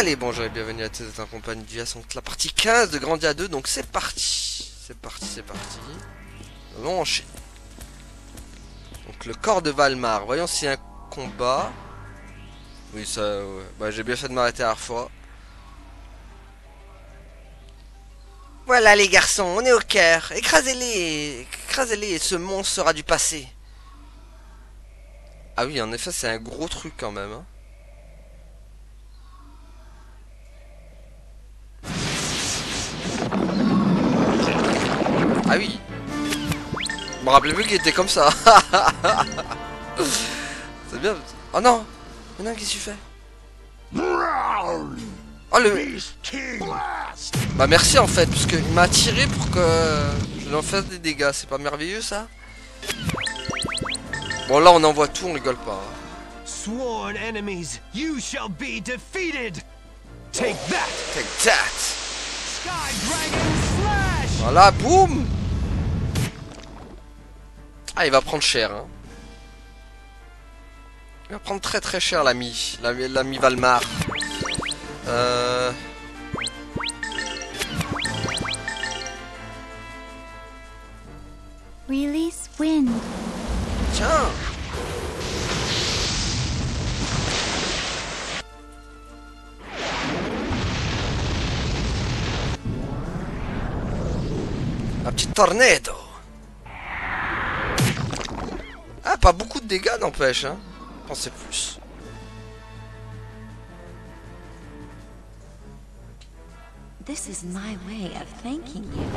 Allez, bonjour et bienvenue à tous en compagnie du As, donc la partie 15 de Grandia 2, donc c'est parti. C'est parti. Nous allons enchaîner. Donc le corps de Valmar, voyons s'il y a un combat. Oui, ça, ouais. Bah, j'ai bien fait de m'arrêter à la fois. Voilà les garçons, on est au cœur. Écrasez-les et ce monstre sera du passé. Ah oui, en effet, c'est un gros truc quand même, hein. Ah oui. Je me rappelais plus qu'il était comme ça. C'est bien. Oh non. Oh non, qu'est-ce que tu fais? Oh le... Bah merci en fait, parce qu'il m'a attiré pour que je lui en fasse des dégâts. C'est pas merveilleux ça? Bon là on envoie tout, on rigole pas. Sworn enemies, you shall be defeated. Take that. Take that. Sky Dragon Slash. Voilà, boum. Ah, il va prendre cher, hein. Il va prendre très cher l'ami. L'ami Valmar. Release wind. Tiens. Un petit tornado. Ah, pas beaucoup de dégâts n'empêche, hein. Pensez plus. This is my way of thanking you.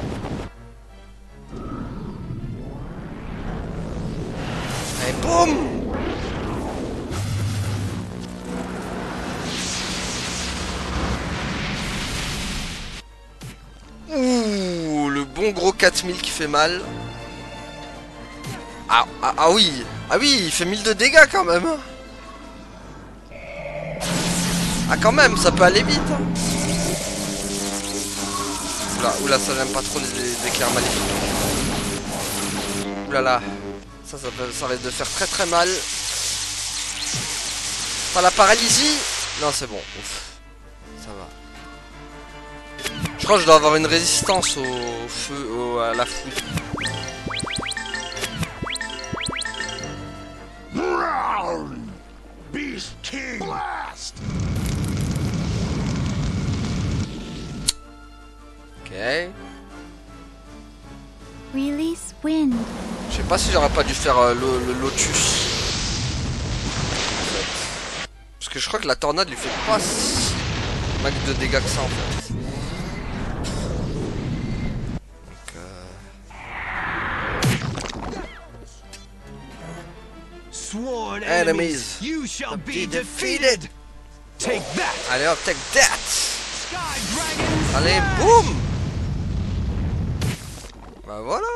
Et boum. Ouh, le bon gros 4000 qui fait mal. Ah oui. Ah oui, il fait 1000 de dégâts quand même. Ah quand même, ça peut aller vite. Hein. Oula, ça j'aime pas trop les éclairs maléfiques. Oulala. Ça risque de faire très mal. Pas la paralysie. Non, c'est bon. Ouf. Ça va. Je crois que je dois avoir une résistance au feu, à la foudre. Beast King Blast. Ok. Release wind. Je sais pas si j'aurais pas dû faire le lotus. Parce que je crois que la tornade lui fait pas si max de dégâts que ça en fait. Sworn Enemies, you shall be be defeated. defeated. Take that. Allez hop, take that. Sky Dragon Allez, Slash. boum. Bah voilà,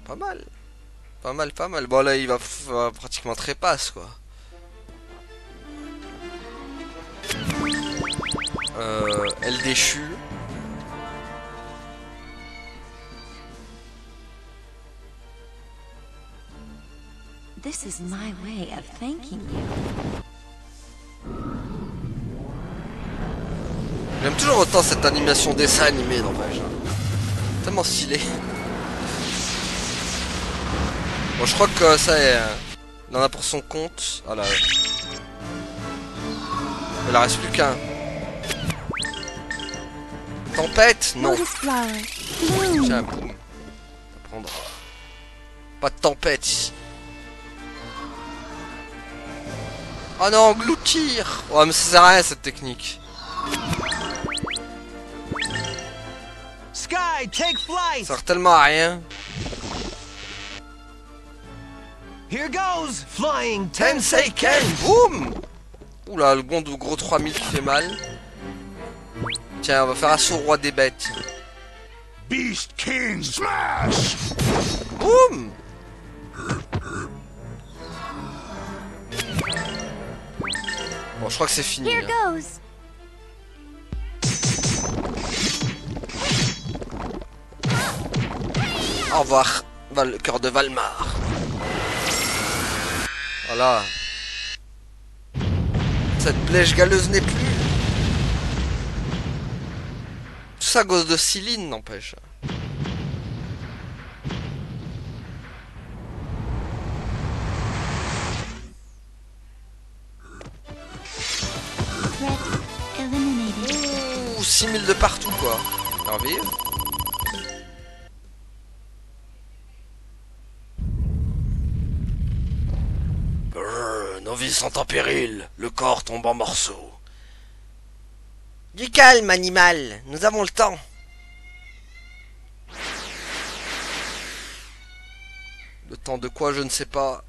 pas mal. Bon là il va pratiquement trépasse quoi. Elle déchue. This is my way of thanking you. J'aime toujours autant cette animation dessin animé n'empêche. Tellement stylé. Bon je crois que ça est... il en a pour son compte. Ah là. Il en reste plus qu'un. Tempête? Non. Lotus flower. Bloom. Tiens, boum. On va prendre. Pas de tempête ici. Oh non, engloutir. Ouais mais ça sert à rien cette technique. Sky, take flight. Ça sert tellement à rien. Here goes. Flying Tensei Ken. Boum. Oula, le bon gros 3000 qui fait mal. Tiens, on va faire assaut roi des bêtes. Beast King Smash. Boum. Bon, je crois que c'est fini. Here Hein. goes. Au revoir, le cœur de Valmar. Voilà. Cette blèche galeuse n'est plus. ça à cause de Céline, n'empêche. Threat eliminated. Ouh, 6000 de partout, quoi. Alors, vive. Nos vies sont en péril. Le corps tombe en morceaux. Du calme, animal. Nous avons le temps. Le temps de quoi, je ne sais pas.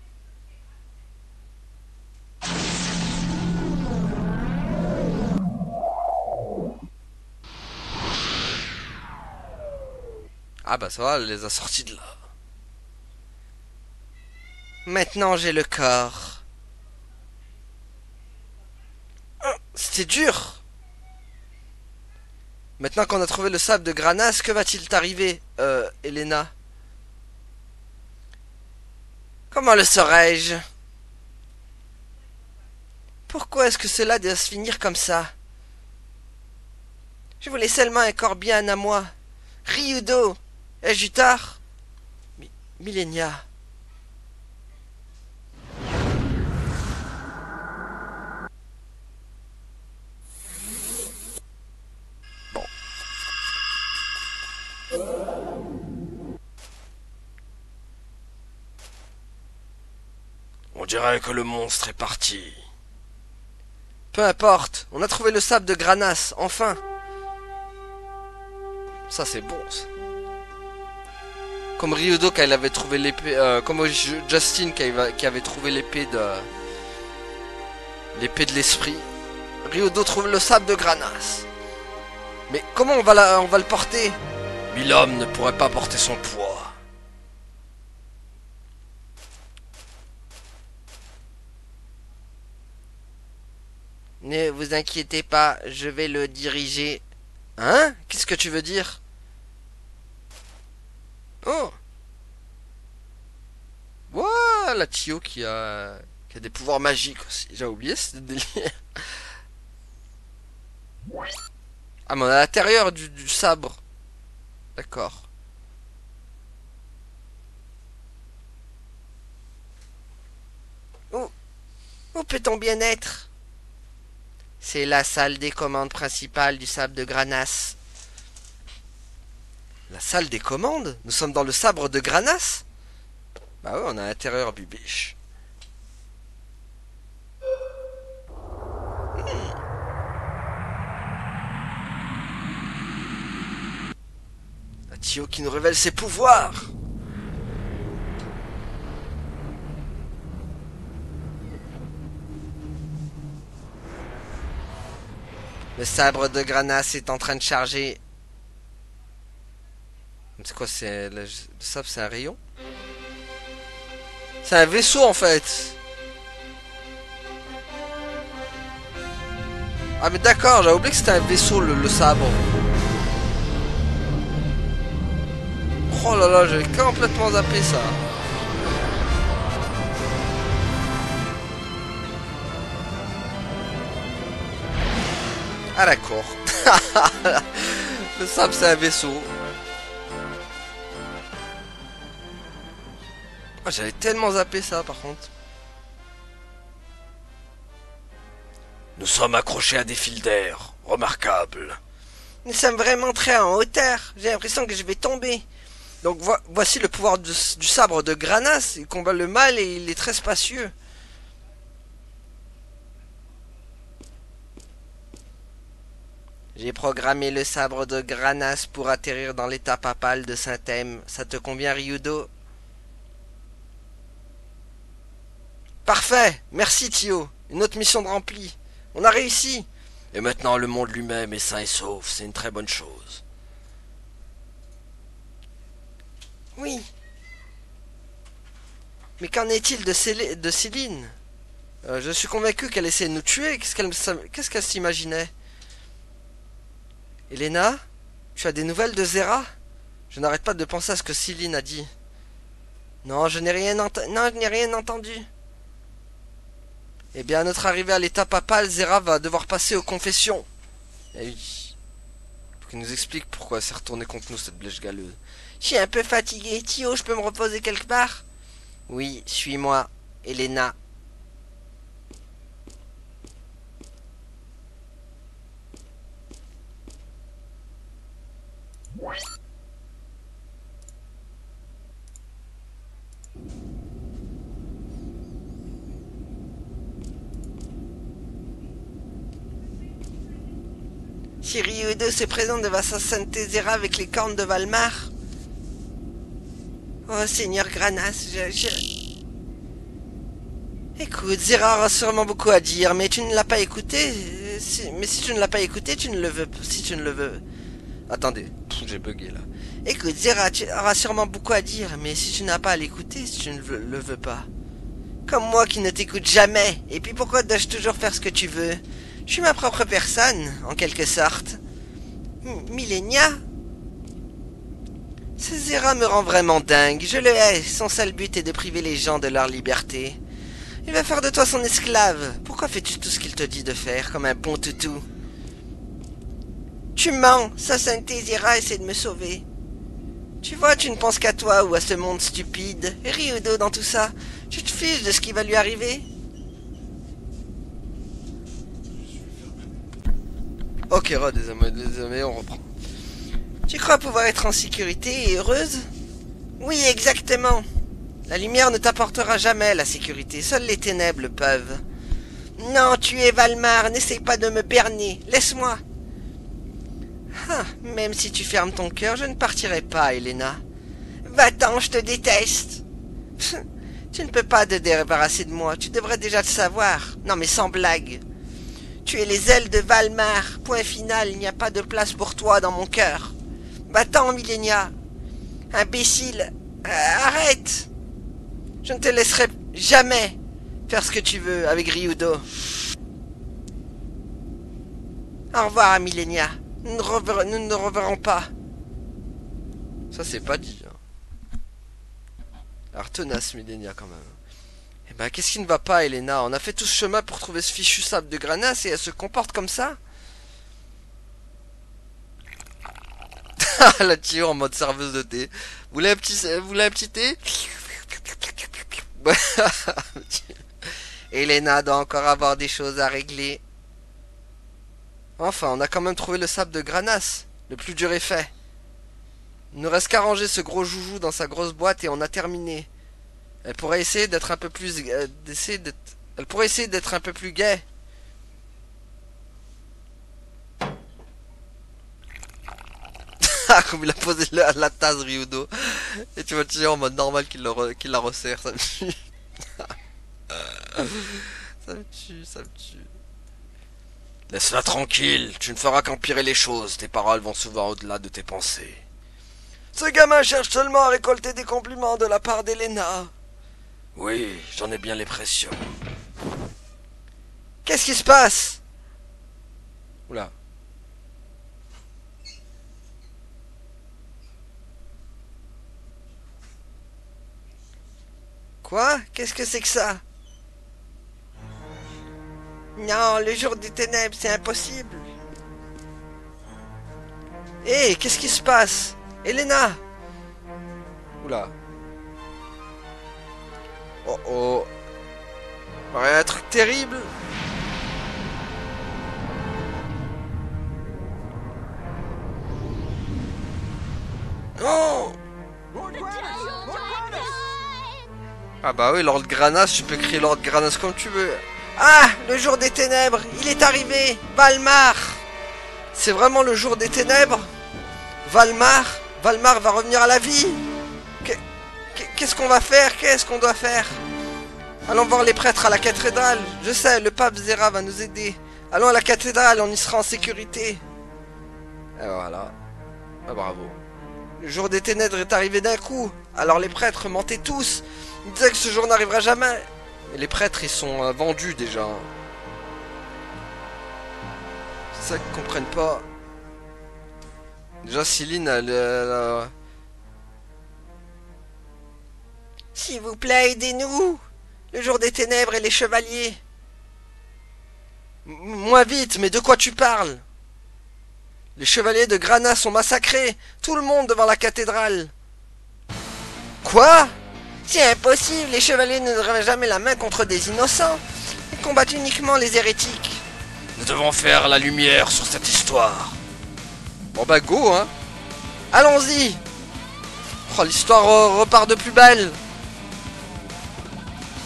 Ah bah ça va, elle les a sortis de là. Maintenant j'ai le corps. C'était dur. Maintenant qu'on a trouvé le sable de Granas, que va-t-il t'arriver, Elena? Comment le saurais-je? Pourquoi est-ce que cela doit se finir comme ça? Je voulais seulement un corps bien à moi. Ryudo! Ai-je du tort? Millenia. Bon. On dirait que le monstre est parti. Peu importe, on a trouvé le sable de Granas, enfin. Ça c'est bon ça. Comme Ryudo quand il avait trouvé l'épée, comme Justin qui avait trouvé l'épée de l'esprit. Ryudo trouve le sable de Granas. Mais comment on va le porter? 1000 hommes ne pourraient pas porter son poids. Ne vous inquiétez pas, je vais le diriger. Hein? Qu'est-ce que tu veux dire? Oh! Voilà Tio qui a des pouvoirs magiques aussi. J'ai oublié ce délire. Ah mais on est à l'intérieur du sabre. D'accord. Où peut-on bien être? C'est la salle des commandes principale du sabre de Granas. La salle des commandes? Nous sommes dans le sabre de Granas? Bah ouais, on est à l'intérieur, bibiche. La Tio qui nous révèle ses pouvoirs. Le sabre de Granas est en train de charger. C'est quoi, c'est le sabre, c'est un rayon? C'est un vaisseau en fait. Ah mais d'accord, j'avais oublié que c'était un vaisseau le sabre. Oh là là, j'avais complètement zappé ça. Ah d'accord. Le sabre c'est un vaisseau. Oh, j'avais tellement zappé ça par contre. Nous sommes accrochés à des fils d'air. Remarquable. Nous sommes vraiment très en hauteur. J'ai l'impression que je vais tomber. Donc voici le pouvoir du sabre de Granas. Il combat le mal et il est très spacieux. J'ai programmé le sabre de Granas pour atterrir dans l'état papal de Saint-Thème. Ça te convient, Ryudo? Parfait. Merci, Tio. Une autre mission de remplie. On a réussi. Et maintenant, le monde lui-même est sain et sauf. C'est une très bonne chose. Oui. Mais qu'en est-il de Céline? Je suis convaincu qu'elle essaie de nous tuer. Qu'est-ce qu'elle s'imaginait? Elena, tu as des nouvelles de Zera? Je n'arrête pas de penser à ce que Céline a dit. Non, je n'ai rien entendu. Eh bien, à notre arrivée à l'état papal, Zera va devoir passer aux confessions. Eh oui. Faut qu'il nous explique pourquoi elle s'est retournée contre nous, cette blèche galeuse. Je suis un peu fatigué. Tio, je peux me reposer quelque part? Oui, suis-moi, Elena. Si Ryudo se présente devant sa sainteté Zera avec les cornes de Valmar. Oh, Seigneur Granas, Écoute, Zera aura sûrement beaucoup à dire, mais tu ne l'as pas écouté. Mais si tu ne l'as pas écouté, tu ne le veux. Si tu ne le veux. Attendez, j'ai bugué là. Écoute, Zera, tu auras sûrement beaucoup à dire, mais si tu n'as pas à l'écouter, si tu ne le veux pas. Comme moi qui ne t'écoute jamais. Et puis pourquoi dois-je toujours faire ce que tu veux? Je suis ma propre personne, en quelque sorte. Millenia? Ce Zera me rend vraiment dingue. Je le hais. Son seul but est de priver les gens de leur liberté. Il va faire de toi son esclave. Pourquoi fais-tu tout ce qu'il te dit de faire, comme un bon toutou? Tu mens. Sa sainteté Zera essaie de me sauver. Tu vois, tu ne penses qu'à toi ou à ce monde stupide. Ryudo dans tout ça. Tu te fiches de ce qui va lui arriver? Ok, désolé, on reprend. Tu crois pouvoir être en sécurité et heureuse? Oui, exactement. La lumière ne t'apportera jamais la sécurité, seules les ténèbres le peuvent. Non, tu es Valmar, n'essaie pas de me berner, laisse-moi. Ah, même si tu fermes ton cœur, je ne partirai pas, Elena. Va-t'en, je te déteste. Tu ne peux pas te débarrasser de moi, tu devrais déjà le savoir. Non mais sans blague. Tu es les ailes de Valmar. Point final, il n'y a pas de place pour toi dans mon cœur. Va-t'en, Millenia. Imbécile. Arrête. Je ne te laisserai jamais faire ce que tu veux avec Ryudo. Au revoir, Millenia. Nous ne nous reverrons pas. Ça, c'est pas dit. Hein. Alors, tenace, Millenia, quand même. Eh ben, qu'est-ce qui ne va pas, Elena? On a fait tout ce chemin pour trouver ce fichu sable de Granas et elle se comporte comme ça? La Tio en mode serveuse de thé. Vous voulez un petit thé? Elena doit encore avoir des choses à régler. Enfin, on a quand même trouvé le sable de Granas. Le plus dur est fait. Il ne reste qu'à ranger ce gros joujou dans sa grosse boîte et on a terminé. Elle pourrait essayer d'être un peu plus... Elle pourrait essayer d'être un peu plus gaie. Ah, comme il a posé la tasse Ryudo. Et tu vois, tu sais, en mode normal qu'il la resserre. Ça me tue. Ça me tue, ça me tue. Laisse-la tranquille. Tu ne feras qu'empirer les choses. Tes paroles vont souvent au-delà de tes pensées. Ce gamin cherche seulement à récolter des compliments de la part d'Elena. Oui, j'en ai bien l'impression. Qu'est-ce qui se passe? Oula. Quoi? Qu'est-ce que c'est que ça? Non, le jour des ténèbres, c'est impossible. Hé, qu'est-ce qui se passe? Elena? Oula. Oh oh. Ouais, un truc terrible. Non. Ah bah oui, Lord Granas, tu peux crier Lord Granas comme tu veux. Ah, le jour des ténèbres, il est arrivé. Valmar. C'est vraiment le jour des ténèbres? Valmar va revenir à la vie. Qu'est-ce qu'on va faire? Qu'est-ce qu'on doit faire? Allons voir les prêtres à la cathédrale. Je sais, le pape Zera va nous aider. Allons à la cathédrale, on y sera en sécurité. Et voilà. Ah, bravo. Le jour des ténèbres est arrivé d'un coup. Alors les prêtres mentaient tous. Ils disaient que ce jour n'arrivera jamais. Mais les prêtres, ils sont vendus déjà. C'est ça qu'ils comprennent pas. Déjà, Céline, elle... S'il vous plaît, aidez-nous. Le jour des ténèbres et les chevaliers. Moins vite, mais de quoi tu parles? Les chevaliers de Grana sont massacrés. Tout le monde devant la cathédrale. Quoi? C'est impossible. Les chevaliers ne lèveraient jamais la main contre des innocents. Ils combattent uniquement les hérétiques. Nous devons faire la lumière sur cette histoire. Bon bah go hein. Allons-y. Oh, l'histoire repart de plus belle.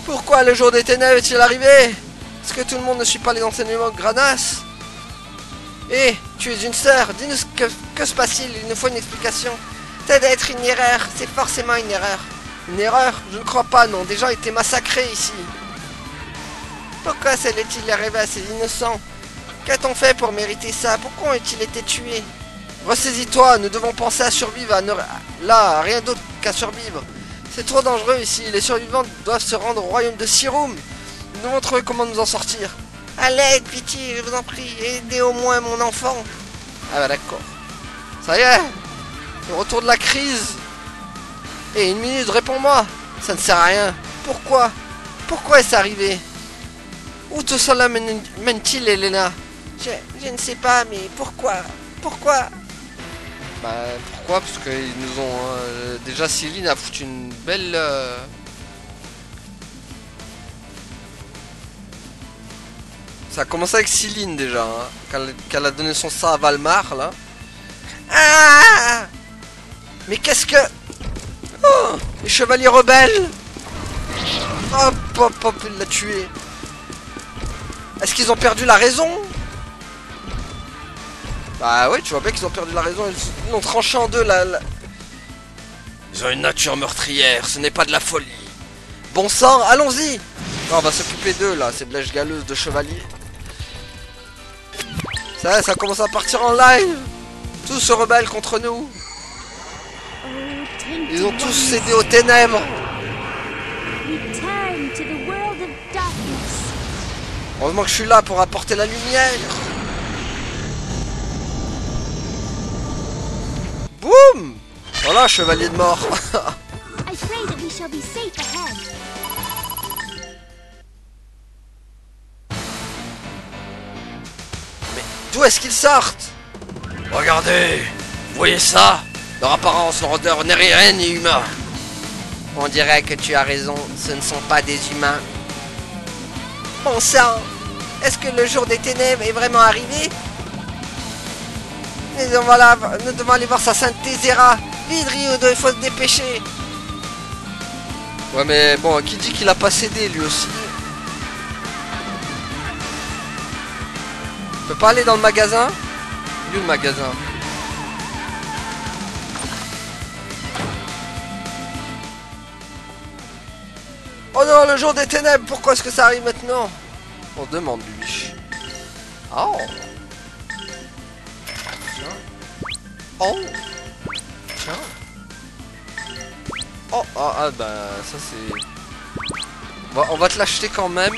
Pourquoi le jour des ténèbres est-il arrivé? Est-ce que tout le monde ne suit pas les enseignements de Granas? Hé, tu es une sœur, dis-nous que se passe-t-il? Il nous faut une explication. Ça doit être une erreur, c'est forcément une erreur. Une erreur? Je ne crois pas, non. Des gens étaient massacrés ici. Pourquoi cela-t-il arrivé à ces innocents? Qu'a-t-on fait pour mériter ça? Pourquoi ont-ils été tués? Ressaisis-toi, nous devons penser à survivre, là, rien d'autre qu'à survivre. C'est trop dangereux ici, les survivants doivent se rendre au royaume de Sirum. Nous devons trouver comment nous en sortir. À l'aide, pitié, je vous en prie, aidez au moins mon enfant. Ah bah d'accord. Ça y est, le retour de la crise. Et une minute, réponds-moi. Ça ne sert à rien. Pourquoi? Pourquoi est-ce arrivé? Où tout cela mène-t-il, Elena? Je ne sais pas, mais pourquoi? Pourquoi? Bah pourquoi? Parce qu'ils nous ont... déjà Céline a foutu une belle... Ça a commencé avec Céline déjà, hein, qu'elle a donné son sang à Valmar là. Ah! Mais qu'est-ce que... Oh! Les chevaliers rebelles! Hop hop hop, il l'a tué. Est-ce qu'ils ont perdu la raison? Bah ouais, tu vois bien qu'ils ont perdu la raison, ils l'ont tranché en deux là. Ils ont une nature meurtrière, ce n'est pas de la folie. Bon sang, allons-y! On va s'occuper d'eux là, ces blèches galeuses de chevaliers. Ça commence à partir en live. Tous se rebellent contre nous. Ils ont tous cédé aux ténèbres. Heureusement que je suis là pour apporter la lumière. Boum! Voilà, chevalier de mort. Mais d'où est-ce qu'ils sortent? Regardez! Vous voyez ça? Leur apparence, leur odeur n'est rien ni humain. On dirait que tu as raison, ce ne sont pas des humains. Bon sang! Est-ce que le jour des ténèbres est vraiment arrivé? Nous devons aller voir sa sainteté Zera. Vite, Ryudo, il faut se dépêcher. Ouais, mais bon, qui dit qu'il a pas cédé lui aussi? On peut pas aller dans le magasin? Il est où le magasin? Oh non, le jour des ténèbres, pourquoi est-ce que ça arrive maintenant? On demande lui. Oh. Oh. Tiens. Oh, ah bah ça c'est... On va te l'acheter quand même.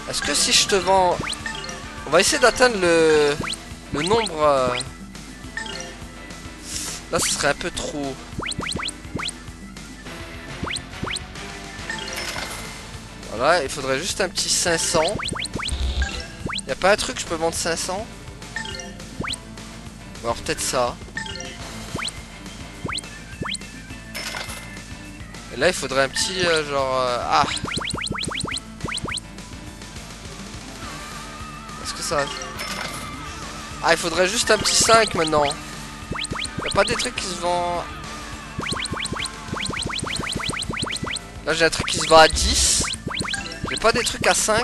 Est-ce que si je te vends... On va essayer d'atteindre le nombre... Là ce serait un peu trop... Voilà, il faudrait juste un petit 500. Y a pas un truc je peux vendre 500? Ou alors peut-être ça. Et là il faudrait un petit genre... ah! Est-ce que ça... Ah, il faudrait juste un petit 5 maintenant. Y a pas des trucs qui se vendent... Là j'ai un truc qui se vend à 10. J'ai pas des trucs à 5.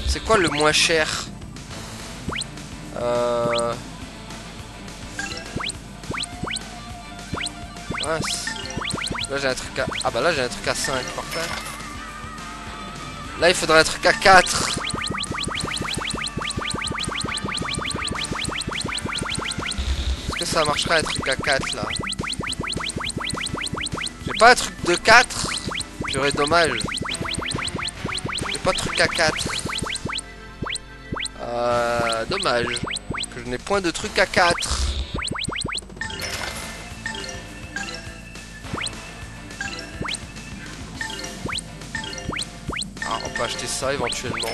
C'est quoi le moins cher? Mince. Là j'ai un truc à... Ah bah là j'ai un truc à 5, parfait. Là il faudrait un truc à 4. Est-ce que ça marcherait un truc à 4 là? J'ai pas un truc de 4. Purée, dommage. J'ai pas de truc à 4. Dommage. Que je n'ai point de truc à 4. Ah, on peut acheter ça éventuellement.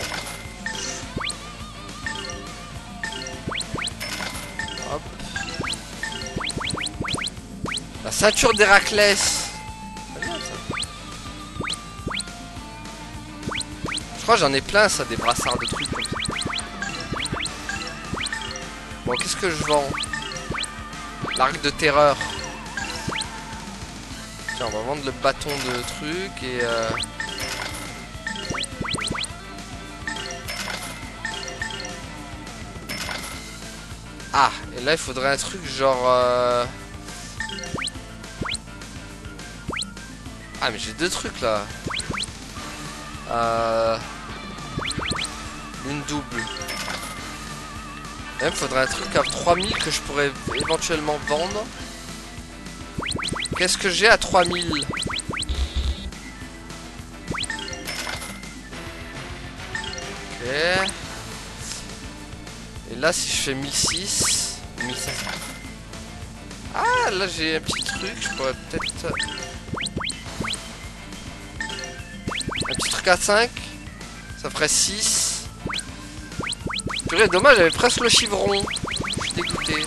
Ceinture d'Héraclès. C'est bien, ça. Je crois que j'en ai plein ça, des brassards de trucs comme ça. Bon, qu'est-ce que je vends? L'arc de terreur. Tiens, on va vendre le bâton de truc et Ah, et là il faudrait un truc genre Ah mais j'ai deux trucs là. Une double. Là, il me faudrait un truc à 3000 que je pourrais éventuellement vendre. Qu'est-ce que j'ai à 3000? Ok. Et là, si je fais 1006, 1500. Ah, là, j'ai un petit truc. Je pourrais peut-être... Un petit truc à 5. Ça ferait 6. Purée, dommage, j'avais presque le chivron. Je suis dégoûté.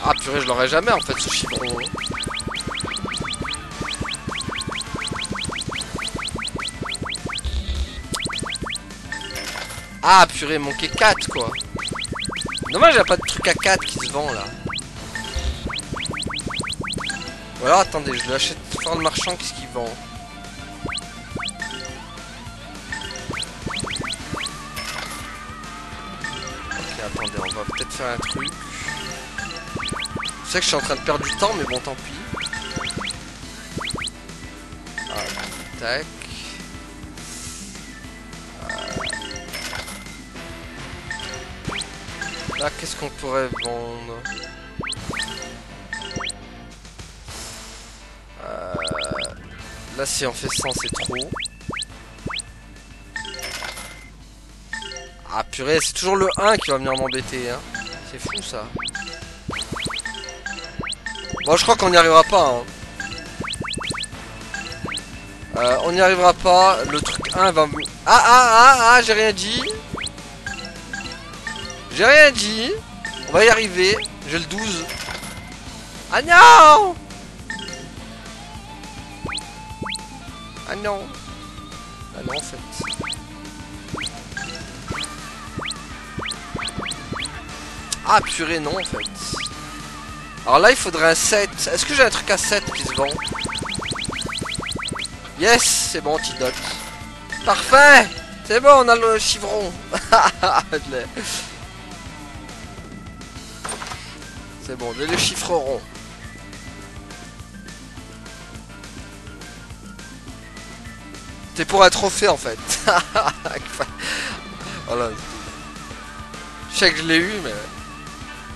Ah, purée, je l'aurais jamais, en fait, ce chivron. Ah, purée, il manquait 4, quoi. Dommage, il n'y a pas de truc à 4 qui se vend, là. Ou alors, attendez, je l'achète sur le marchand, qu'est-ce qu'il vend? Ok, attendez, on va peut-être faire un truc. Je sais que je suis en train de perdre du temps, mais bon, tant pis. Ah, tac. Là, qu'est-ce qu'on pourrait vendre? Là, si on fait 100, c'est trop. Ah, purée, c'est toujours le 1 qui va venir m'embêter, hein. C'est fou, ça. Bon, je crois qu'on n'y arrivera pas, hein. On n'y arrivera pas. Le truc 1 va... Ah, j'ai rien dit. J'ai rien dit. On va y arriver. J'ai le 12. Ah non! Ah non. Ah non, en fait. Ah purée, non, en fait. Alors là, il faudrait un 7. Est-ce que j'ai un truc à 7 qui se vend? Yes, c'est bon, antidote. Parfait! C'est bon, on a le chivron. C'est bon, les chiffreront. C'est pour un trophée en fait. Voilà. Je sais que je l'ai eu, mais...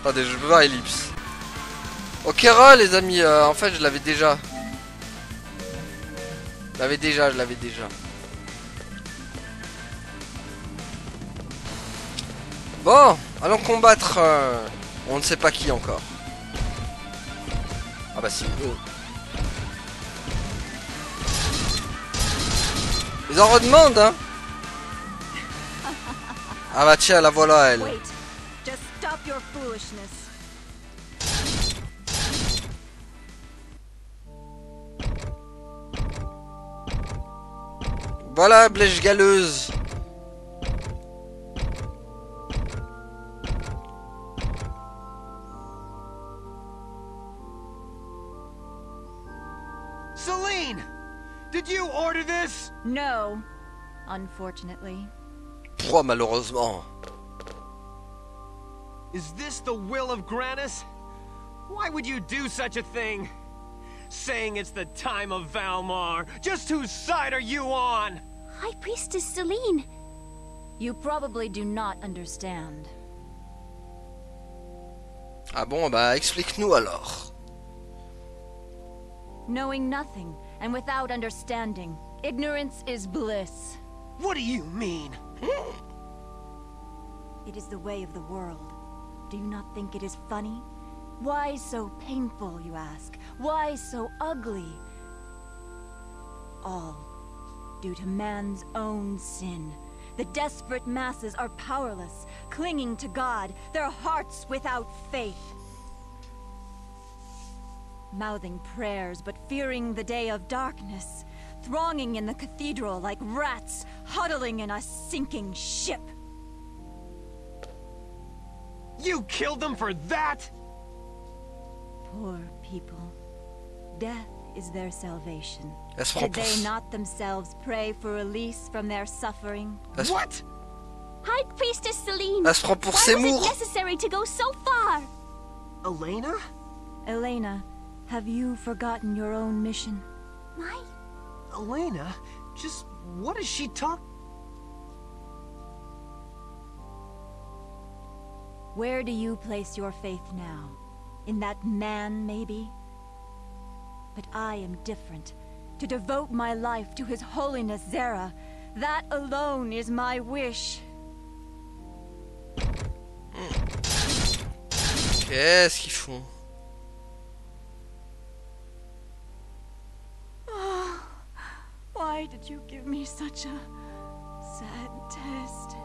Attendez, je veux voir Ellipse. Ok, les amis, en fait, je l'avais déjà. Je l'avais déjà. Bon, allons combattre... on ne sait pas qui encore. Ah bah si, eux. Ils en redemandent, hein. Ah bah tiens, la voilà, elle. Wait. Just stop your foolishness. Voilà, blèche galeuse. Celine! Did you order this? No, unfortunately. Pouah, malheureusement. Is this the will of Granis? Why would you do such a thing? Saying it's the time of Valmar. Just whose side are you on? High Priestess Celine. You probably do not understand. Ah bon, bah explique-nous alors. Knowing nothing and without understanding, ignorance is bliss. What do you mean? It is the way of the world. Do you not think it is funny? Why so painful, you ask? Why so ugly? All due to man's own sin. The desperate masses are powerless, clinging to God, their hearts without faith. mouthing prayers but fearing the day of darkness, thronging in the cathedral like rats huddling in a sinking ship. You killed them for that? Poor people. Death is their salvation. Elle se prend Did pour... they not themselves pray for release from their suffering? Elle se... What? High Priestess Celine, Elle se prend pour why was Seymour. it necessary to go so far? Elena? Elena, have you forgotten your own mission? Why? Elena? Just what is she talking? Where do you place your faith now? In that man, maybe? But I am different. To devote my life to His Holiness Zera, that alone is my wish. Qu'est-ce qu'ils font? Why did you give me such a sad test?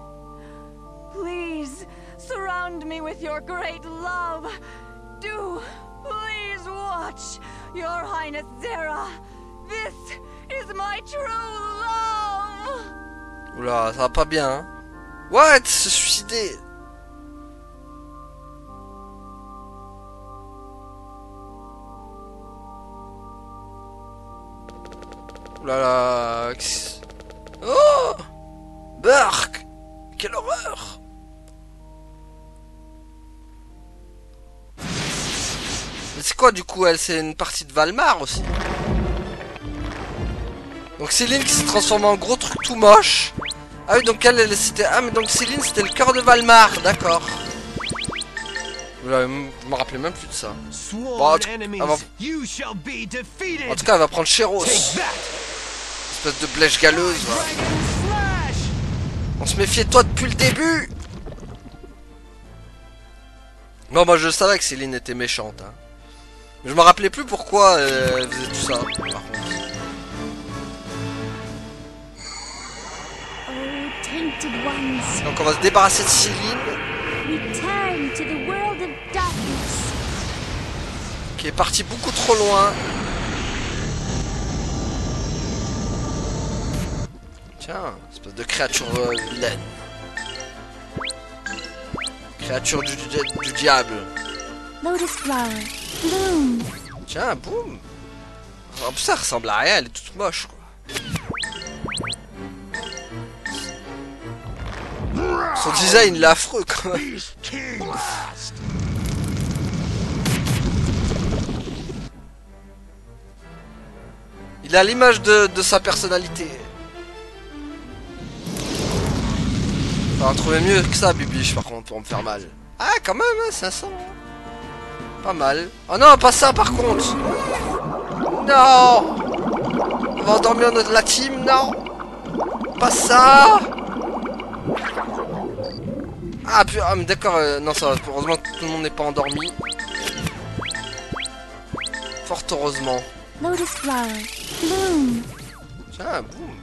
Please, surround me with your great love. Do, please watch, Your Highness Zera. This is my true love. Oula, ça va pas bien, hein? What? Se suicider? Oulala. Oh! Burke! Quelle horreur! Mais c'est quoi du coup elle? C'est une partie de Valmar aussi. Donc Céline qui s'est transformée en gros truc tout moche. Ah oui donc elle c'était... Ah mais donc Céline c'était le cœur de Valmar, d'accord. Je me rappelais même plus de ça. Bon, en tout cas elle va prendre Chéros. Espèce de blèche galeuse. On se méfiait de toi depuis le début. Non moi je savais que Céline était méchante hein. Mais je me rappelais plus pourquoi elle faisait tout ça par contre. Oh, tainted ones, Donc on va se débarrasser de Céline return to the world of darkness. qui est partie beaucoup trop loin. Tiens, espèce de créature vilaine. Créature du diable. Lotus flower, bloom. Tiens, boum. En plus ça ressemble à rien, elle est toute moche quoi. Son design il est affreux quand même. Il a l'image de sa personnalité. Faut en trouver mieux que ça, Bibiche, par contre, pour me faire mal. Ah, quand même, hein, 500. Pas mal. Oh non, pas ça, par contre. Non. On va endormir la team, non. Pas ça. Ah, puis, ah mais d'accord, non, ça va. Heureusement que tout le monde n'est pas endormi. Fort heureusement. Lotus flower, bloom. Tiens, boum.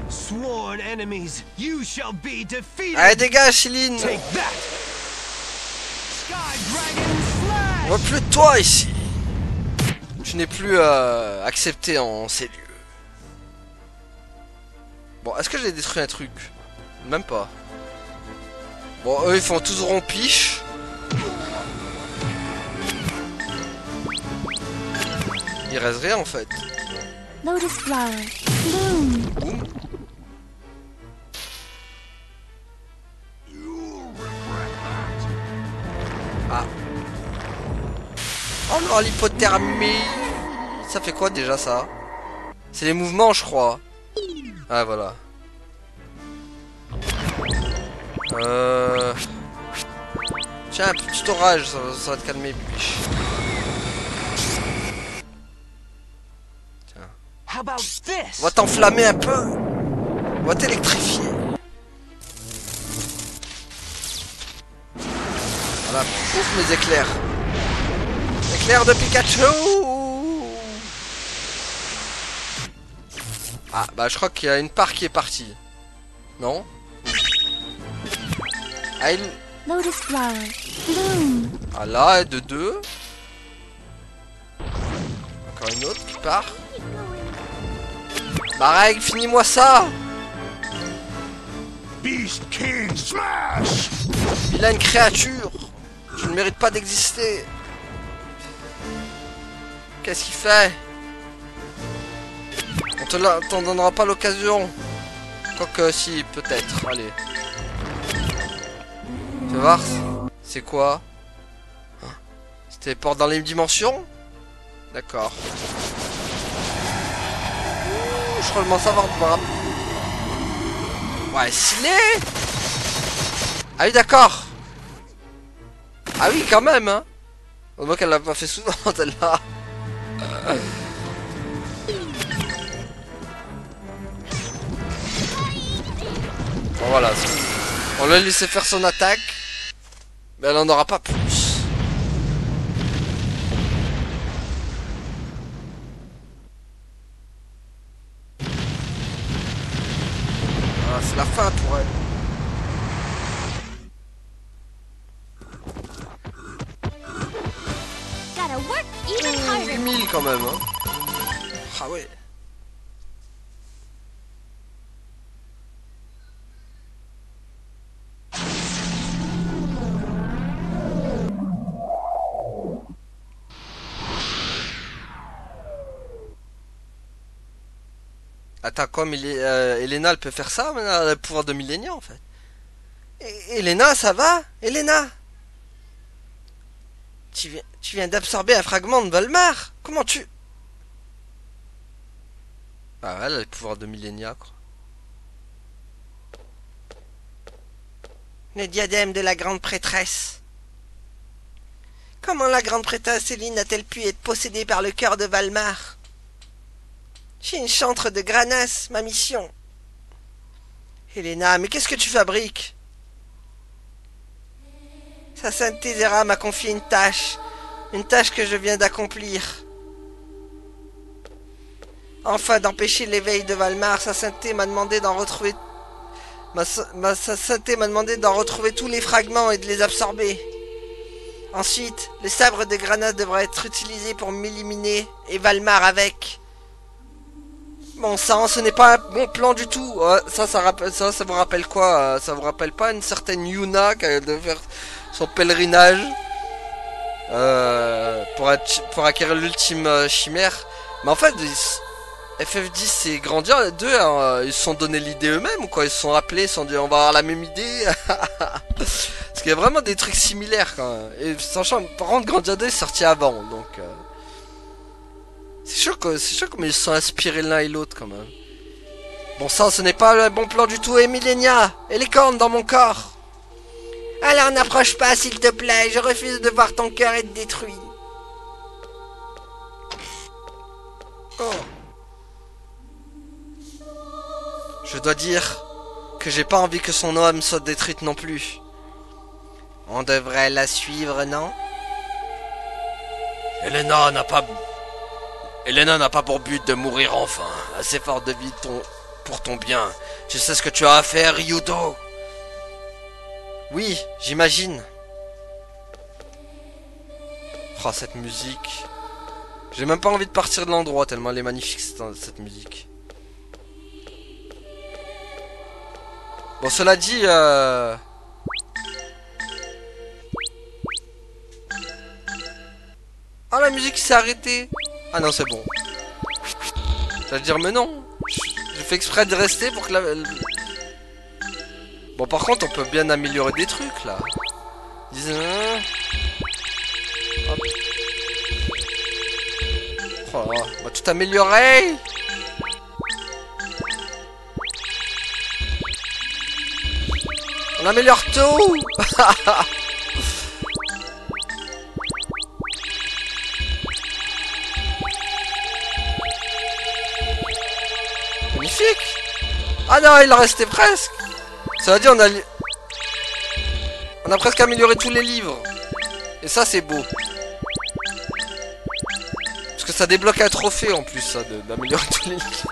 Sworn enemies, you shall be defeated. Allez, dégage, Céline. Take that. Sky Dragon Slash. On voit plus de toi ici. Tu n'es plus accepté en ces lieux. Bon, est-ce que j'ai détruit un truc? Même pas. Bon, eux ils font tous rompiche. Il reste rien en fait. Lotus flower, bloom. Boum. Ah. Oh non, l'hypothermie. Ça fait quoi déjà ça? C'est les mouvements je crois. Ah voilà. Tiens, un petit orage, ça va te calmer, bibiche. Tiens. How about this? On va t'enflammer un peu. On va t'électrifier. Voilà, pouf mes éclairs. Éclairs de Pikachu. Ah, bah je crois qu'il y a une part qui est partie. Non? Ah, il... Lotus flower, bloom. Ah là, de 2. Encore une autre qui part. Marek, finis-moi ça. Beast King Smash! Vilaine créature. Je ne mérite pas d'exister. Qu'est-ce qu'il fait? On t'en donnera pas l'occasion. Quoique si, peut-être. Allez. Tu vas voir? C'est quoi? C'était porte dans les dimensions? D'accord. Je crois le savoir de voir. Ouais, stylé! Ah oui, d'accord. Ah oui, quand même, hein. On voit qu'elle l'a pas fait souvent, celle-là. Bon, voilà. On l'a laissé faire son attaque. Mais elle en aura pas plus. Ah, c'est la fin pour elle. Gotta work even harder. 8000 quand même, hein. Ah ouais. Attends, comme Elena, elle peut faire ça, mais elle a le pouvoir de Millénia, en fait. Elena, ça va? Elena? Tu viens d'absorber un fragment de Valmar? Comment tu... Ah ouais, elle a le pouvoir de Millénia, quoi. Le diadème de la grande prêtresse. Comment la grande prêtresse Céline a-t-elle pu être possédée par le cœur de Valmar? Je suis une chantre de Granas, ma mission. Elena, mais qu'est-ce que tu fabriques? Sa sainteté Zera m'a confié une tâche que je viens d'accomplir. Enfin d'empêcher l'éveil de Valmar, sa sainteté m'a demandé d'en retrouver... Sa sainteté m'a demandé d'en retrouver tous les fragments et de les absorber. Ensuite, le sabre de Granas devra être utilisé pour m'éliminer et Valmar avec. Bon sang, ce n'est pas un bon plan du tout. Ça vous rappelle quoi? Ça vous rappelle pas une certaine Yuna qui a de faire son pèlerinage pour acquérir l'ultime chimère? Mais en fait, FF10 c'est grandir, les deux, hein, ils se sont donné l'idée eux-mêmes ou quoi? Ils se sont rappelés, ils se sont dit on va avoir la même idée. Parce qu'il y a vraiment des trucs similaires quand même. Et sachant, par contre, Grandia 2 est sorti avant, donc... C'est chaud comme ils se sont inspirés l'un et l'autre quand même. Bon ça, ce n'est pas le bon plan du tout, et Millénia, et les cornes dans mon corps. Alors n'approche pas s'il te plaît, je refuse de voir ton cœur être détruit. Oh. Je dois dire que j'ai pas envie que son âme soit détruite non plus. On devrait la suivre, non? Elena n'a pas pour but de mourir enfin. Assez fort de vie pour ton bien. Je sais ce que tu as à faire, Ryudo. Oui, j'imagine. Oh, cette musique. J'ai même pas envie de partir de l'endroit tellement elle est magnifique cette musique. Bon, cela dit... Ah, la musique s'est arrêtée. Ah non, c'est bon. J'allais dire, mais non. J'ai fait exprès de rester pour que la... Bon, par contre, on peut bien améliorer des trucs, là. Hop. Oh, on va tout améliorer. On améliore tout. Magnifique. Ah non, il en restait presque. Ça veut dire on a presque amélioré tous les livres. Et ça c'est beau. Parce que ça débloque un trophée en plus, ça, d'améliorer tous les livres.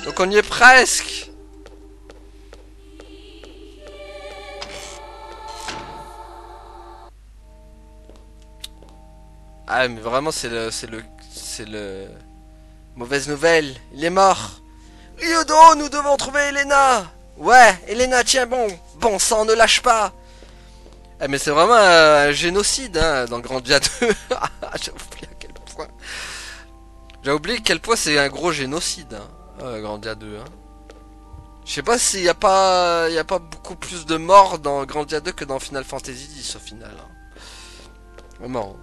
Donc on y est presque. Ah mais vraiment c'est le mauvaise nouvelle. Il est mort. Ryudo, nous devons trouver Elena. Ouais, Elena, tiens bon. Bon sang, ne lâche pas. Ah mais c'est vraiment un génocide hein, dans Grandia 2. J'ai oublié à quel point. J'ai oublié à quel point c'est un gros génocide. Hein, Grandia 2. Hein. Je sais pas s'il y a pas beaucoup plus de morts dans Grandia 2 que dans Final Fantasy X au final. Hein. Vraiment.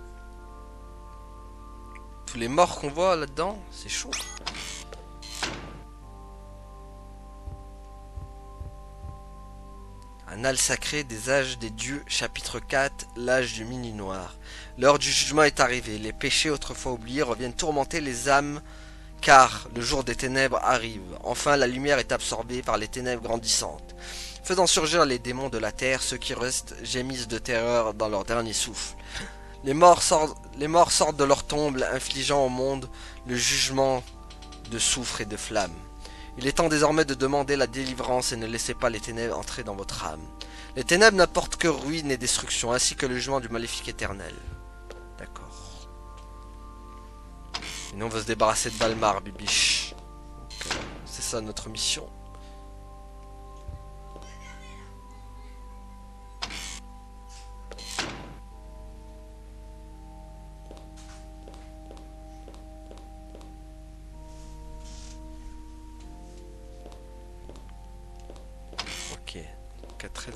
Tous les morts qu'on voit là-dedans, c'est chaud. Annales sacrées des âges des dieux, chapitre 4, l'âge du minuit noir. L'heure du jugement est arrivée. Les péchés autrefois oubliés reviennent tourmenter les âmes, car le jour des ténèbres arrive. Enfin, la lumière est absorbée par les ténèbres grandissantes, faisant surgir les démons de la terre. Ceux qui restent gémissent de terreur dans leur dernier souffle. Les morts sortent de leur tombe, infligeant au monde le jugement de soufre et de flamme. Il est temps désormais de demander la délivrance et ne laissez pas les ténèbres entrer dans votre âme. Les ténèbres n'apportent que ruine et destruction, ainsi que le jugement du maléfique éternel. D'accord. Et nous on veut se débarrasser de Valmar, bibiche. C'est ça notre mission.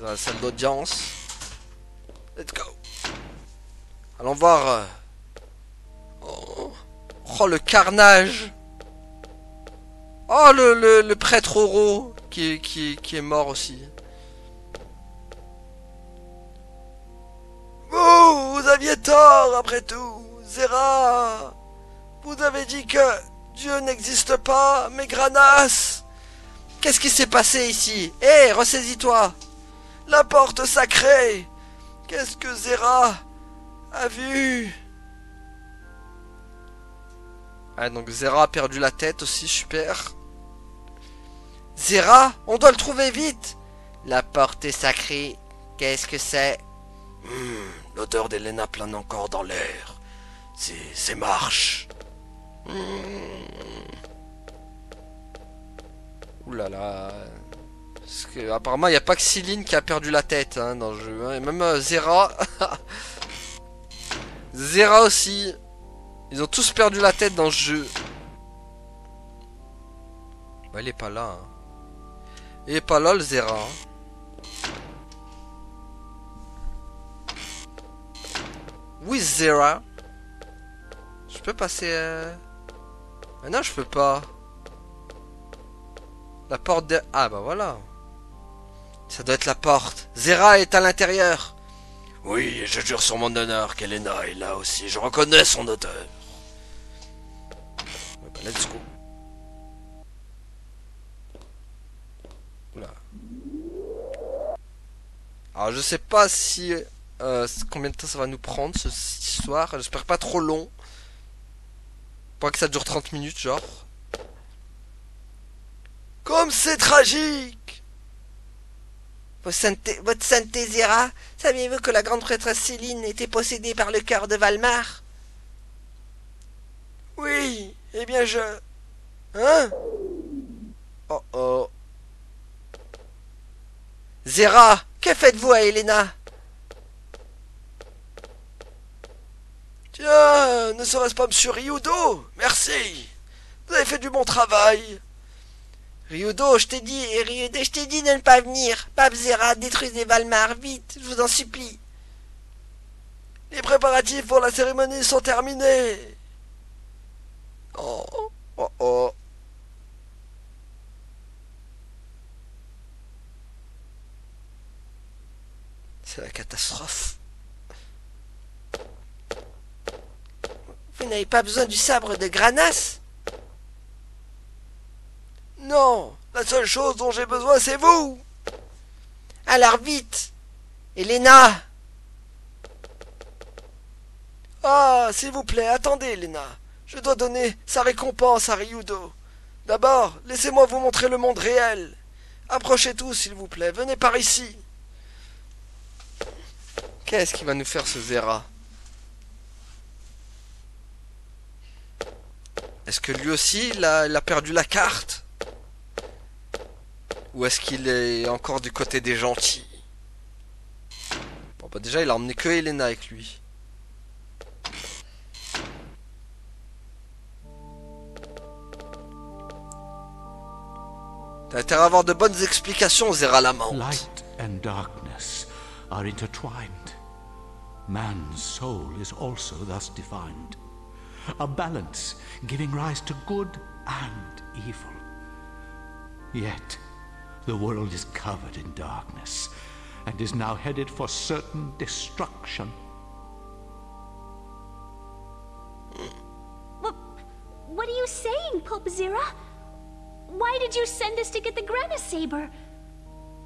Dans la salle d'audience. Let's go. Allons voir. Oh le carnage. Oh le prêtre Oro qui est mort aussi. Vous aviez tort après tout. Zera. Vous avez dit que Dieu n'existe pas, mais Granas. Qu'est-ce qui s'est passé ici? Hé, ressaisis-toi. La porte sacrée. Qu'est-ce que Zera a vu? Ah, donc Zera a perdu la tête aussi, super. Zera, on doit le trouver vite. La porte est sacrée. Qu'est-ce que c'est? L'odeur d'Elena plane encore dans l'air. C'est marche. Ouh là là. Parce que apparemment il n'y a pas que Céline qui a perdu la tête hein, dans le jeu. Hein. Et même Zera. Zera aussi. Ils ont tous perdu la tête dans le jeu. Bah il est pas là. Hein. Il est pas là le Zera. Hein. Oui Zera. Je peux passer... Ah non je peux pas. La porte de... Ah bah voilà. Ça doit être la porte. Zera est à l'intérieur. Oui, je jure sur mon honneur qu'Elena est là aussi. Je reconnais son odeur. Bah, let's go. Oula. Alors je sais pas si... combien de temps ça va nous prendre cette histoire. J'espère pas trop long. Pas que ça dure 30 minutes genre. Comme c'est tragique! Votre sainteté Zera, saviez-vous que la grande prêtresse Céline était possédée par le cœur de Valmar? Oui, eh bien je... Hein? Oh oh. Zera, que faites-vous à Elena? Tiens, ne serait-ce pas Monsieur Ryudo? Merci. Vous avez fait du bon travail. Ryudo, je t'ai dit de ne pas venir. Pape Zera, détruisez Valmar, vite, je vous en supplie. Les préparatifs pour la cérémonie sont terminés. Oh, oh, oh. C'est la catastrophe. Vous n'avez pas besoin du sabre de Granas? Non, la seule chose dont j'ai besoin, c'est vous. Alors vite, Elena. Ah, s'il vous plaît, attendez, Elena. Je dois donner sa récompense à Ryudo. D'abord, laissez-moi vous montrer le monde réel. Approchez tous, s'il vous plaît. Venez par ici. Qu'est-ce qu'il va nous faire, ce Zera? Est-ce que lui aussi, il a perdu la carte? Ou est-ce qu'il est encore du côté des gentils? Bon, bah déjà, il a emmené que Elena avec lui. T'as intérêt à avoir de bonnes explications, Zera Lamont. Light and darkness are intertwined. Man's soul is also thus defined. A balance giving rise to good and evil. Yet, the world is covered in darkness and is now headed for certain destruction. What are you saying, Pope Zera? Why did you send us to get the Granus Saber?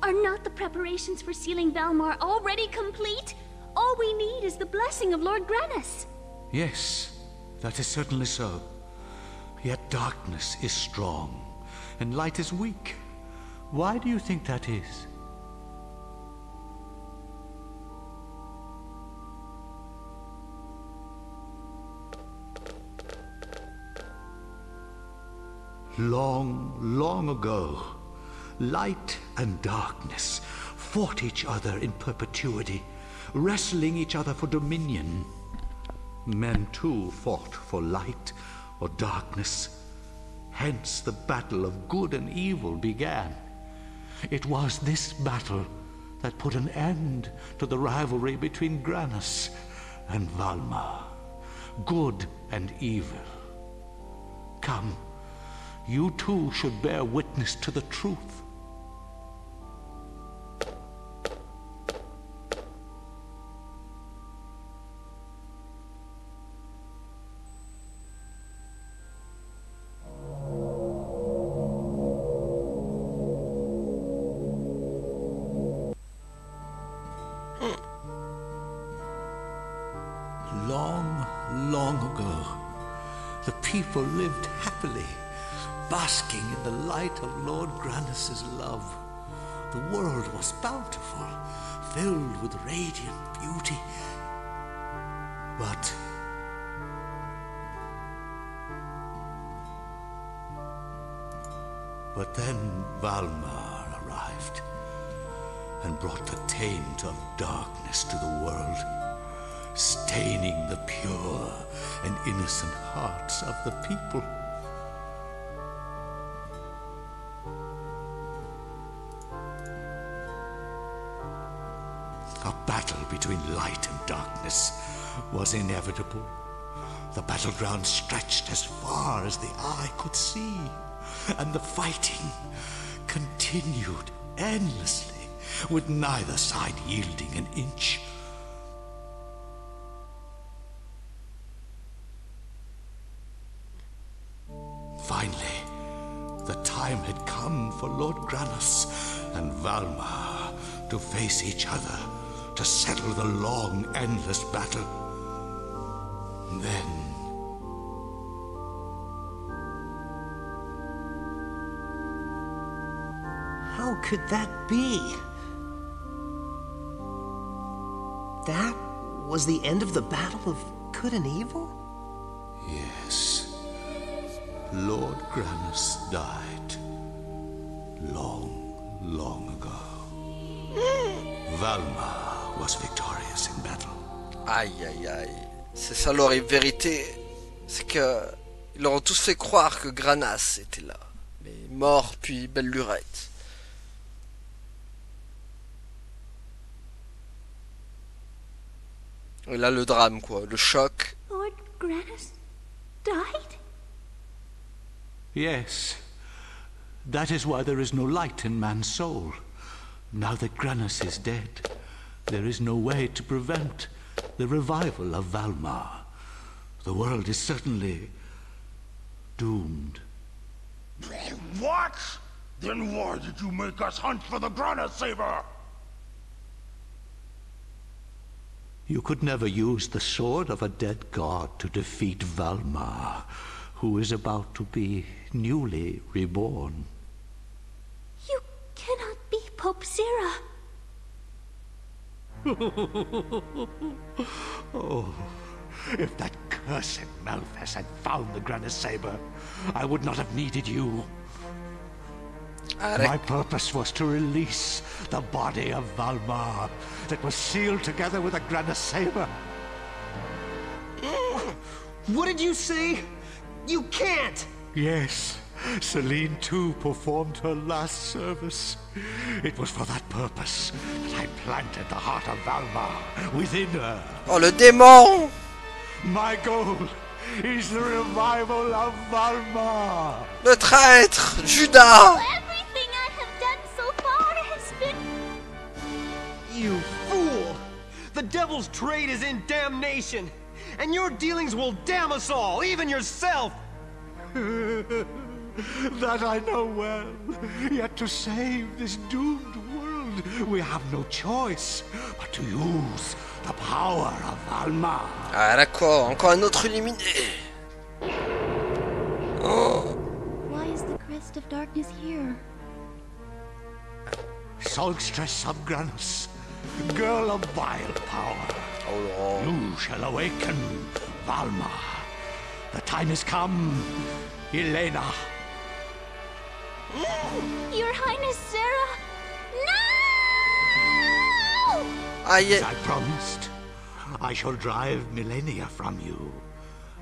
Are not the preparations for sealing Valmar already complete? All we need is the blessing of Lord Granus. Yes, that is certainly so. Yet darkness is strong, and light is weak. Why do you think that is? Long, long ago, light and darkness fought each other in perpetuity, wrestling each other for dominion. Men too fought for light or darkness. Hence the battle of good and evil began. It was this battle that put an end to the rivalry between Granus and Valmar. Good and evil. Come, you too should bear witness to the truth. Long, long ago, the people lived happily, basking in the light of Lord Granus's love. The world was bountiful, filled with radiant beauty. But then Valmar arrived and brought the taint of darkness to the world, staining the pure and innocent hearts of the people. A battle between light and darkness was inevitable. The battleground stretched as far as the eye could see, and the fighting continued endlessly, with neither side yielding an inch. Finally, the time had come for Lord Granus and Valmar to face each other, to settle the long, endless battle. Then how could that be? That was the end of the battle of good and evil? yes, Lord Granus died long, long ago. Valmar was victorious in battle. Aïe aïe aïe. C'est ça l'horrible vérité. C'est que ils leur ont tous fait croire que Granas était là. Mais mort puis belle lurette. Et là le drame quoi, le choc. Lord Granus died? Yes, that is why there is no light in man's soul. Now that Granus is dead, there is no way to prevent the revival of Valmar. The world is certainly doomed. What? Then why did you make us hunt for the Granus Saber? You could never use the sword of a dead god to defeat Valmar, who is about to be newly reborn. You cannot be Pope Zera. Oh, If that cursed Malphas had found the Granus Saber, I would not have needed you. My purpose was to release the body of Valmar that was sealed together with the Granus Saber. What did you say? You can't! Yes, Celine too performed her last service. It was for that purpose that I planted the heart of Valmar within her. Oh, le démon! My goal is the revival of Valmar. Le traître! Judas! Everything I have done so far has been... You fool! The Devil's trade is in damnation! And your dealings will damn us all, even yourself! That I know well. Yet to save this doomed world, we have no choice but to use the power of Valmar. Ah d'accord, encore un autre illuminé. Oh. Why is the crest of darkness here? Solstress of Granus, girl of vile power. Oh. You shall awaken Valmar. The time has come, Elena. Your Highness Sarah! No! Aïe. As I promised, I shall drive Millennia from you.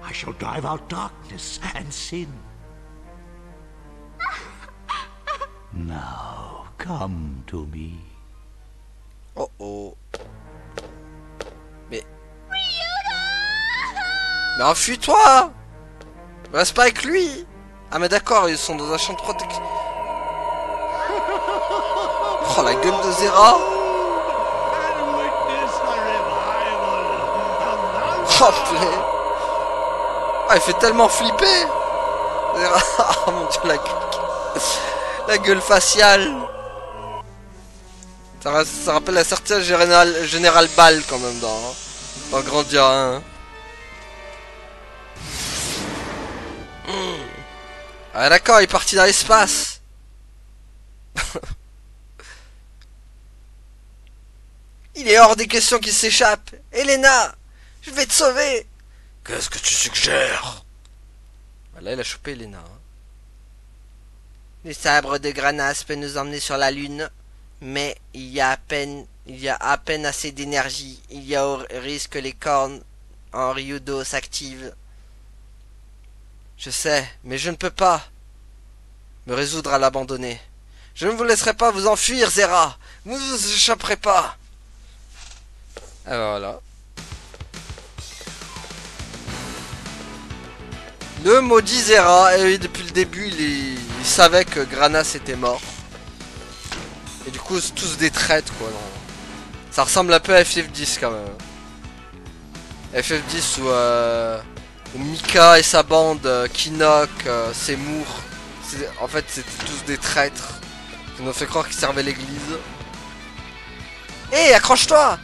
I shall drive out darkness and sin. Now, come to me. Oh oh. Mais enfuis-toi! Reste pas avec lui! Ah mais d'accord, ils sont dans un champ de protection. Oh la gueule de Zera! Oh purée! Ah il fait tellement flipper! Zera. Oh mon dieu, la gueule faciale! Ça rappelle la sortie Général Ball quand même dans Grandia 1. Ah d'accord, il est parti dans l'espace. Il est hors des questions qu'il s'échappe. Elena, je vais te sauver. Qu'est-ce que tu suggères? Là, il a chopé Elena. Le sabre de Granas peut nous emmener sur la Lune, mais il y a à peine assez d'énergie. Il y a au risque que les cornes en Ryudo s'activent. Je sais, mais je ne peux pas me résoudre à l'abandonner. Je ne vous laisserai pas vous enfuir, Zera. Vous ne vous échapperez pas. Alors voilà. Le maudit Zera, et depuis le début, il savait que Granas était mort. Et du coup, c'est tous des traîtres, quoi. Non. Ça ressemble un peu à FF10 quand même. FF10 où Mika et sa bande, Kinok, Seymour, en fait c'était tous des traîtres qui nous ont fait croire qu'ils servaient l'église. Hé, accroche-toi!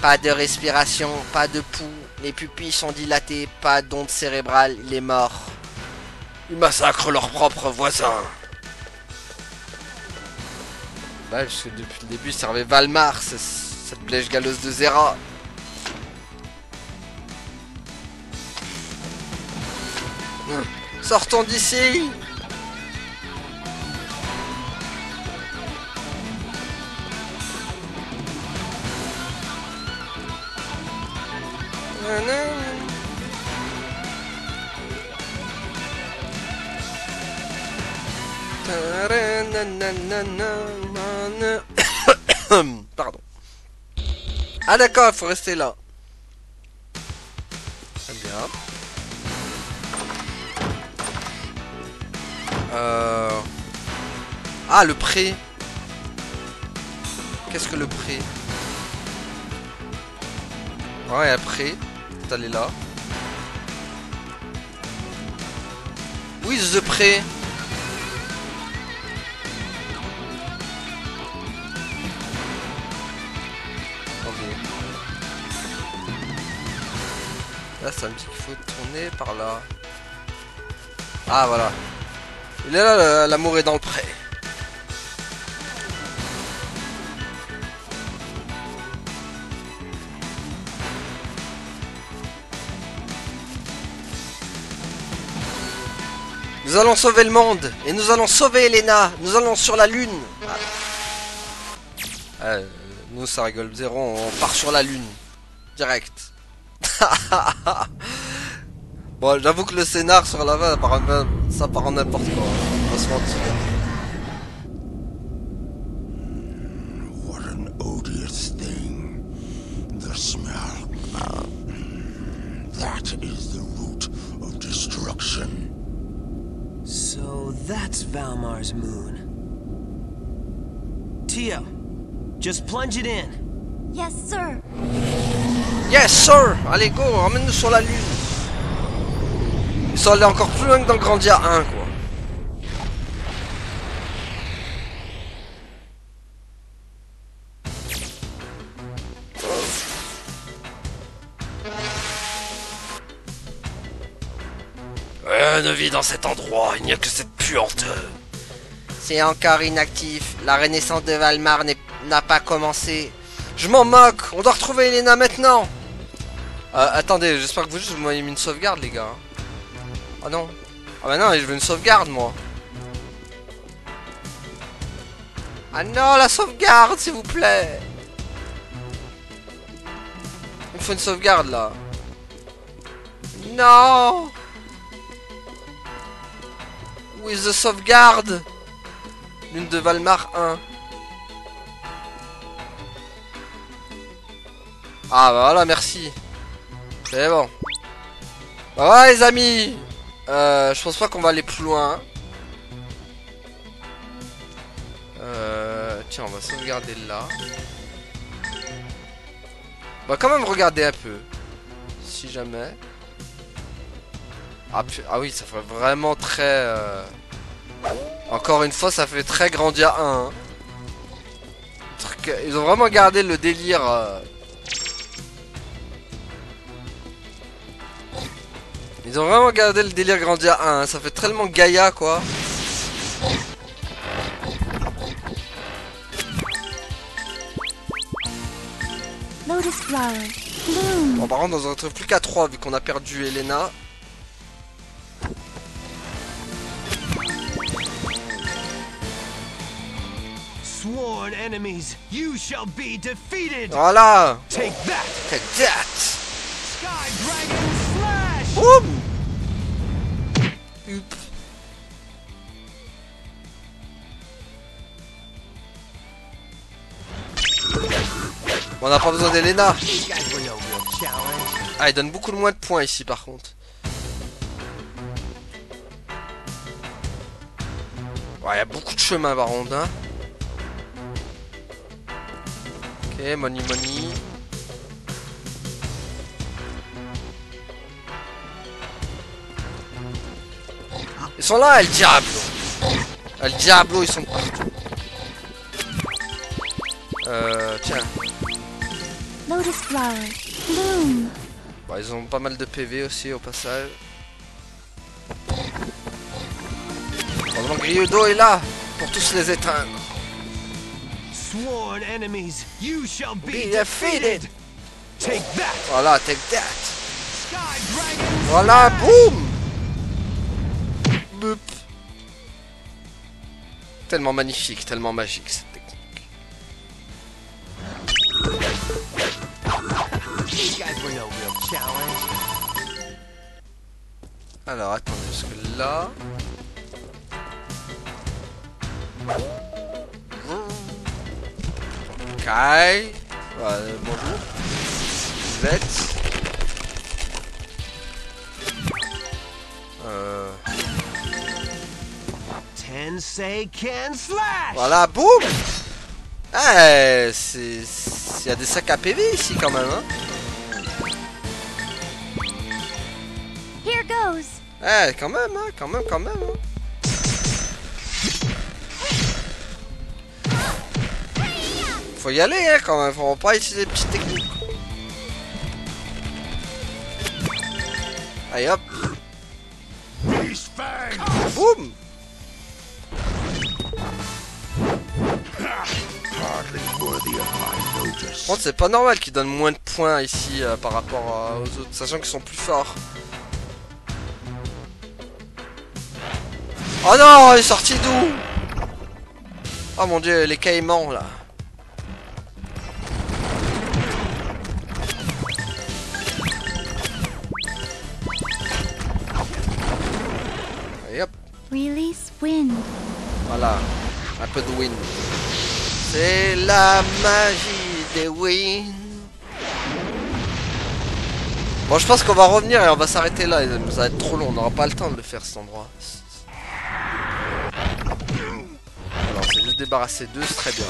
Pas de respiration, pas de pouls, les pupilles sont dilatées, pas d'onde cérébrale, il est mort. Ils massacrent leurs propres voisins. Bah, parce que depuis le début, ils servaient Valmar, cette blèche galeuse de Zera. Sortons d'ici. Pardon. Ah d'accord, il faut rester là. Très bien. Ah, le pré. Qu'est-ce que le pré? Ouais, après, c'est allé là. Où is the pré? Là, ça me dit qu'il faut tourner par là. Ah, voilà. Il est là, l'amour est dans le pré. Nous allons sauver le monde. Et nous allons sauver Elena. Nous allons sur la lune. Nous ça rigole zéro. On part sur la lune. Direct. Bon, j'avoue que le scénar sur la fin, ça part en n'importe quoi. On va se mentir. What an odious thing. The smell. That is the root of destruction. So that's Valmar's moon. Tio, just plunge it in. Yes, sir. Yes, sir. Allez, go, ramène-nous sur la lune. Ils sont allés encore plus loin que dans Grandia 1, quoi. Rien ne vit dans cet endroit, il n'y a que cette puanteur. C'est encore inactif, la renaissance de Valmar n'a pas commencé. Je m'en moque, on doit retrouver Elena maintenant. Attendez, j'espère que vous m'avez mis une sauvegarde, les gars. Ah non. Ah bah non, je veux une sauvegarde, moi. Ah non, la sauvegarde, s'il vous plaît. Il me faut une sauvegarde, là. Non. Où est the sauvegarde? Lune de Valmar 1. Ah bah voilà, merci. C'est bon. Bah ouais, les amis. Je pense pas qu'on va aller plus loin. Tiens, on va sauvegarder là. On va quand même regarder un peu. Si jamais. Ah oui, ça fait vraiment très... Encore une fois, ça fait très Grandia 1. Hein. Ils ont vraiment gardé le délire... Ils ont vraiment gardé le délire Grandia 1. Hein. Ça fait tellement Gaïa, quoi. Lotus flower, bloom. Bon, par contre, on se retrouve plus qu'à 3 vu qu'on a perdu Elena. Sworn enemies, you shall be defeated. Voilà. Take that. Take that. Sky Dragon Slash. Boum. Hup. On n'a pas besoin d'Elena. These guys were no real challenge. Ah, il donne beaucoup moins de points ici par contre. Ouais, il y a beaucoup de chemin par contre, hein. Ok, money money. Ils sont là, El Diablo. El Diablo, ils sont partout. Tiens. Lotus flower, bloom. Bon, ils ont pas mal de PV aussi au passage. Heureusement que Ryudo est là pour tous les éteindre. Sworn enemies, you shall be Be defeated. defeated. Take that. Voilà, take that. Sky Dragon. Voilà, boum. Boop. Tellement magnifique, tellement magique cette technique. These guys were no real challenge. Alors, attendez, parce que là... Kai. Bonjour. Vous êtes... Tensei Can Slash. Voilà, boum. Ah, c'est... Il y a des sacs à PV ici quand même, hein. Here goes. Eh, quand même, hein, quand même, hein. Faut y aller, hein, quand même. Faut pas utiliser des petites techniques. Allez, hop. Beast Fang! Boum. Hardly worthy of my notice. Par contre, c'est pas normal qu'ils donnent moins de points ici par rapport aux autres, sachant qu'ils sont plus forts. Oh non, il est sorti d'où? Oh mon dieu, les caïmans là. Et hop. Release wind. Voilà, un peu de wind. C'est la magie des wind. Bon, je pense qu'on va revenir et on va s'arrêter là. Ça va être trop long, on n'aura pas le temps de le faire cet endroit. Alors, c'est juste débarrasser d'eux, c'est très bien.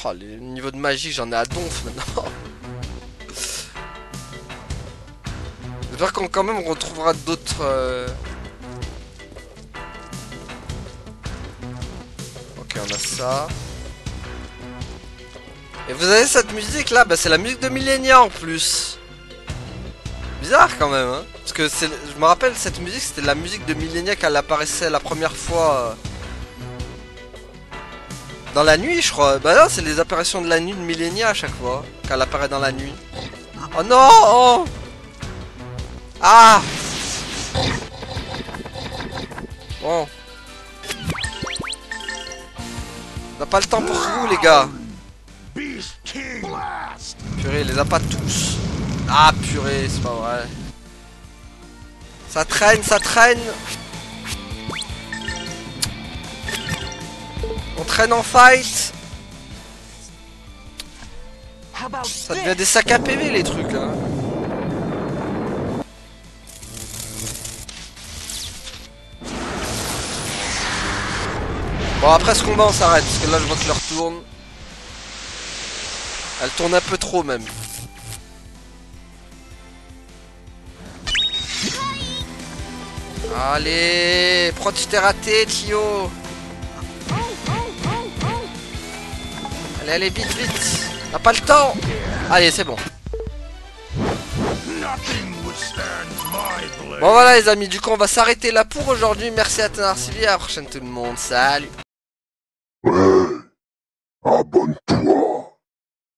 Oh, le niveau de magie, j'en ai à donf maintenant. J'espère qu'on quand même on retrouvera d'autres. Ok, on a ça. Et vous avez cette musique là, bah c'est la musique de Millenia en plus. Bizarre quand même, hein. Parce que je me rappelle, cette musique c'était la musique de Millenia quand elle apparaissait la première fois dans la nuit, je crois. Bah là, c'est les apparitions de la nuit de Millenia à chaque fois, quand elle apparaît dans la nuit. Oh non, oh. Ah. Bon. On n'a pas le temps pour vous les gars. Purée, il les a pas tous. Ah purée, c'est pas vrai. Ça traîne, ça traîne. On traîne en fight. Ça devient des sacs à PV les trucs là. Bon après ce combat on s'arrête parce que là je vois que leur tourne. Elle tourne un peu trop même. Allez, pourquoi tu t'es raté, Tio? Allez, allez, vite, vite. On n'a pas le temps. Allez, c'est bon. Bon voilà les amis, du coup on va s'arrêter là pour aujourd'hui. Merci à Tenarcivi, à la prochaine tout le monde. Salut. Abonne-toi.